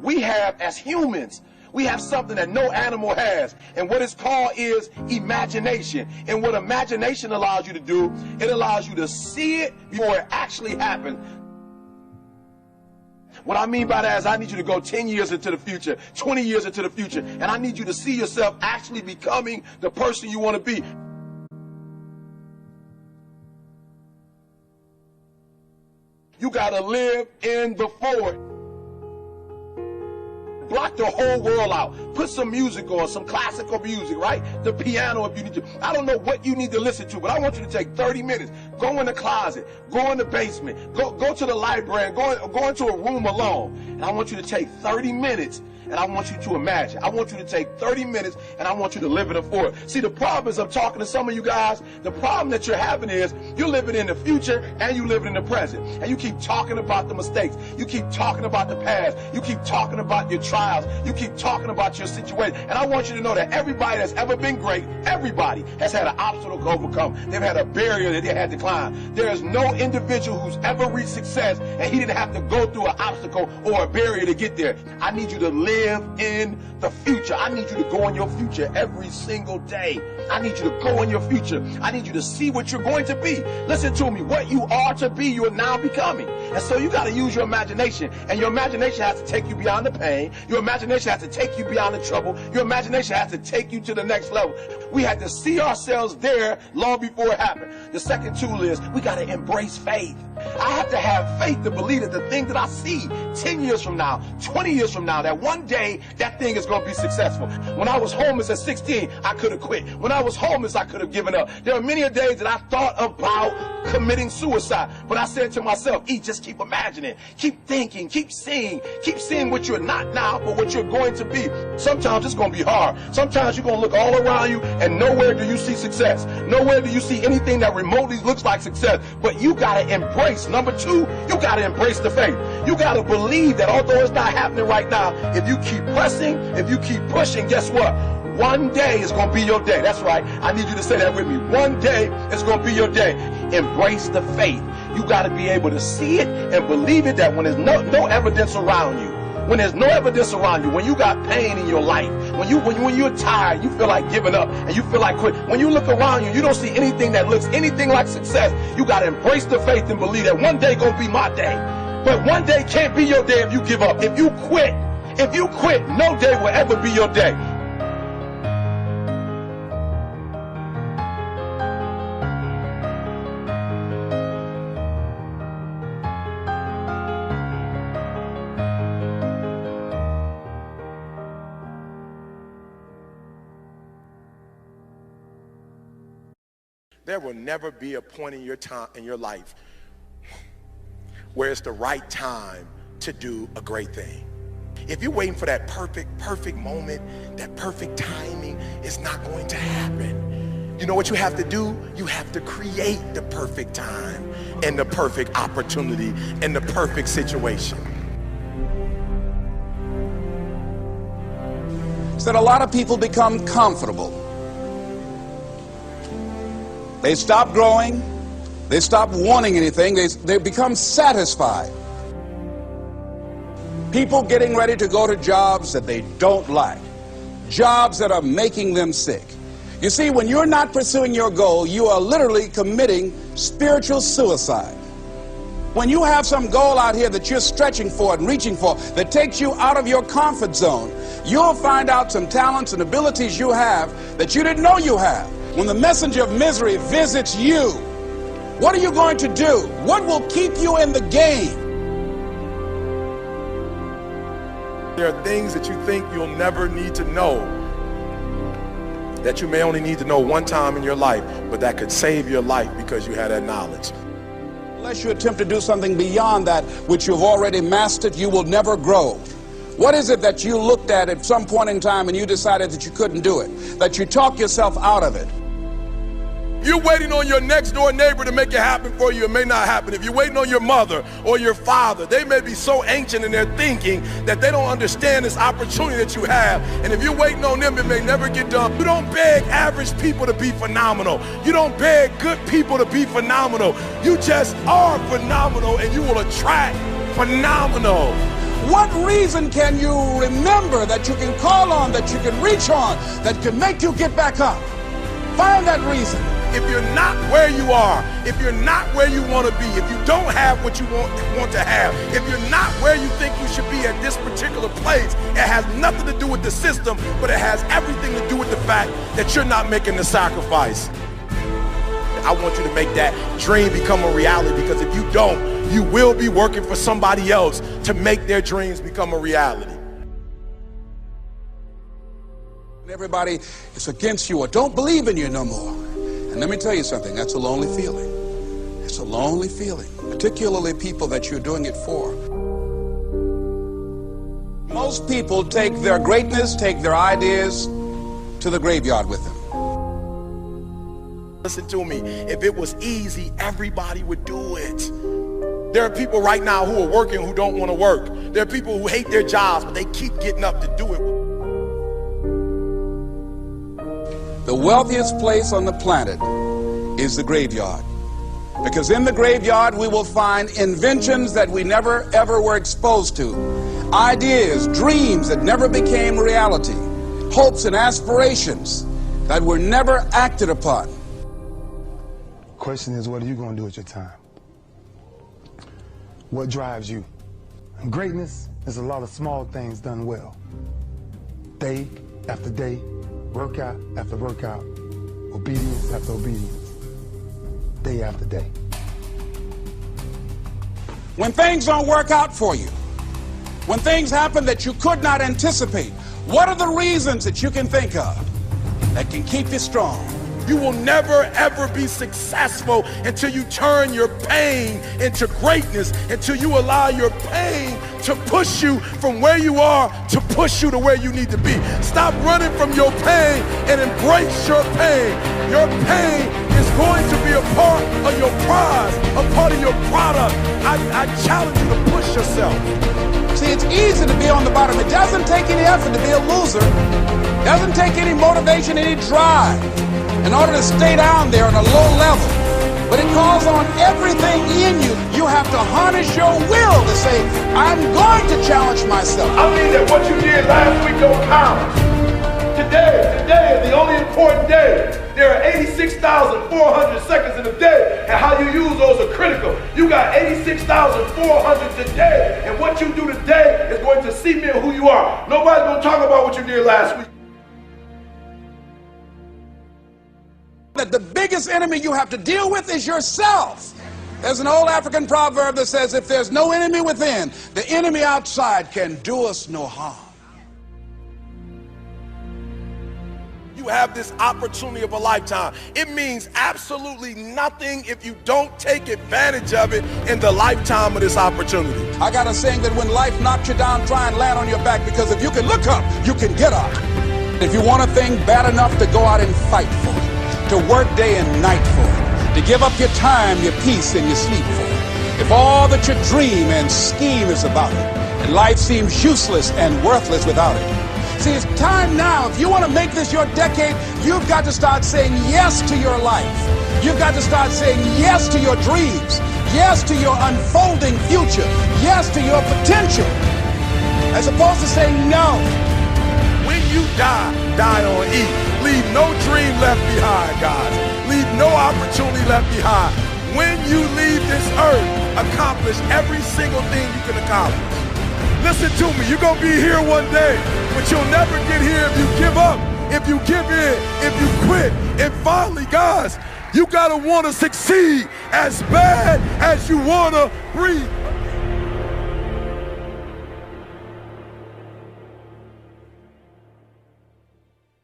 we have as humans. We have something that no animal has. And what it's called is imagination. And what imagination allows you to do, it allows you to see it before it actually happens. What I mean by that is I need you to go 10 years into the future, 20 years into the future, and I need you to see yourself actually becoming the person you want to be. You got to live in the forward. Block the whole world out. Put some music on, some classical music, right? The piano if you need to. I don't know what you need to listen to, but I want you to take 30 minutes. Go in the closet. Go in the basement. Go to the library. Go into a room alone. And I want you to take 30 minutes and I want you to imagine. I want you to take 30 minutes and I want you to live in the forward. See, the problem is I'm talking to some of you guys. The problem that you're having is you're living in the future and you living in the present. And you keep talking about the mistakes. You keep talking about the past. You keep talking about your trials. You keep talking about your situation. And I want you to know that everybody that's ever been great, everybody has had an obstacle to overcome. They've had a barrier that they had to climb. There is no individual who's ever reached success and he didn't have to go through an obstacle or a barrier to get there. I need you to live in the future. I need you to go in your future every single day. I need you to go in your future. I need you to see what you're going to be. Listen to me. What you are to be, you are now becoming. And so you got to use your imagination. And your imagination has to take you beyond the pain. Your imagination has to take you beyond the trouble. Your imagination has to take you to the next level. We had to see ourselves there long before it happened. The second tool is we got to embrace faith. I have to have faith to believe that the thing that I see 10 years from now, 20 years from now, that one day that thing is going to be successful. When I was homeless at 16, I could have quit. When I was homeless, I could have given up. There are many days that I thought about committing suicide, but I said to myself, just keep imagining, keep thinking, keep seeing what you're not now, but what you're going to be. Sometimes it's going to be hard. Sometimes you're going to look all around you and nowhere do you see success. Nowhere do you see anything that remotely looks like success, but you got to embrace. Number two, you got to embrace the faith. You got to believe that although it's not happening right now, if you keep pressing, if you keep pushing, guess what? One day is going to be your day. That's right. I need you to say that with me. One day is going to be your day. Embrace the faith. You got to be able to see it and believe it, that when there's no evidence around you, when there's no evidence around you, when you got pain in your life, when you're tired, you feel like giving up and you feel like quit. When you look around you, you don't see anything that looks anything like success. You got to embrace the faith and believe that one day going to be my day. But one day can't be your day if you give up. If you quit, no day will ever be your day. There will never be a point in your time in your life where it's the right time to do a great thing. If you're waiting for that perfect moment, that perfect timing, it's not going to happen. You know what you have to do? You have to create the perfect time and the perfect opportunity and the perfect situation. So that a lot of people become comfortable. They stop growing, they stop wanting anything, they become satisfied. People getting ready to go to jobs that they don't like, jobs that are making them sick. You see, when you're not pursuing your goal, you are literally committing spiritual suicide. When you have some goal out here that you're stretching for and reaching for that takes you out of your comfort zone, you'll find out some talents and abilities you have that you didn't know you have. When the messenger of misery visits you, what are you going to do? What will keep you in the game? There are things that you think you'll never need to know, that you may only need to know one time in your life, but that could save your life because you had that knowledge. Unless you attempt to do something beyond that which you've already mastered, you will never grow. What is it that you looked at some point in time and you decided that you couldn't do it, that you talked yourself out of it? You're waiting on your next door neighbor to make it happen for you, it may not happen. If you're waiting on your mother or your father, they may be so ancient in their thinking that they don't understand this opportunity that you have. And if you're waiting on them, it may never get done. You don't beg average people to be phenomenal. You don't beg good people to be phenomenal. You just are phenomenal and you will attract phenomenal. What reason can you remember that you can call on, that you can reach on, that can make you get back up? Find that reason. If you're not where you are, if you're not where you want to be, if you don't have what you want to have, if you're not where you think you should be at this particular place, it has nothing to do with the system, but it has everything to do with the fact that you're not making the sacrifice. I want you to make that dream become a reality, because if you don't, you will be working for somebody else to make their dreams become a reality. Everybody is against you or don't believe in you no more. And let me tell you something, that's a lonely feeling. It's a lonely feeling, particularly people that you're doing it for. Most people take their greatness, take their ideas to the graveyard with them. Listen to me, if it was easy, everybody would do it. There are people right now who are working who don't want to work. There are people who hate their jobs, but they keep getting up to do it. The wealthiest place on the planet is the graveyard. Because in the graveyard we will find inventions that we never ever were exposed to. Ideas, dreams that never became reality. Hopes and aspirations that were never acted upon. Question is, what are you going to do with your time? What drives you? And greatness is a lot of small things done well. Day after day, workout after workout, obedience after obedience, day after day. When things don't work out for you, when things happen that you could not anticipate, what are the reasons that you can think of that can keep you strong? You will never ever be successful until you turn your pain into greatness, until you allow your pain to push you from where you are to push you to where you need to be. Stop running from your pain and embrace your pain. Your pain is going to be a part of your prize, a part of your product. I challenge you to push yourself. See, it's easy to be on the bottom. It doesn't take any effort to be a loser. It doesn't take any motivation, any drive in order to stay down there on a low level. But it calls on everything in you. You have to harness your will to say, I'm going to challenge myself. I mean that what you did last week don't count. Today is the only important day. There are 86,400 seconds in a day, and how you use those are critical. You got 86,400 today, and what you do today is going to cement who you are. Nobody's going to talk about what you did last week. That the biggest enemy you have to deal with is yourself. There's an old African proverb that says, if there's no enemy within, the enemy outside can do us no harm. You have this opportunity of a lifetime. It means absolutely nothing if you don't take advantage of it in the lifetime of this opportunity. I got a saying that when life knocks you down, try and land on your back, because if you can look up, you can get up. If you want a thing bad enough to go out and fight for it, to work day and night for it, to give up your time, your peace, and your sleep for it. If all that you dream and scheme is about it, and life seems useless and worthless without it. See, it's time now. If you want to make this your decade, you've got to start saying yes to your life. You've got to start saying yes to your dreams, yes to your unfolding future, yes to your potential, as opposed to saying no. When you die on E. Leave no dream left behind, guys. Leave no opportunity left behind. When you leave this earth, accomplish every single thing you can accomplish. Listen to me, you're going to be here one day, but you'll never get here if you give up, if you give in, if you quit. And finally, guys, you got to want to succeed as bad as you want to breathe.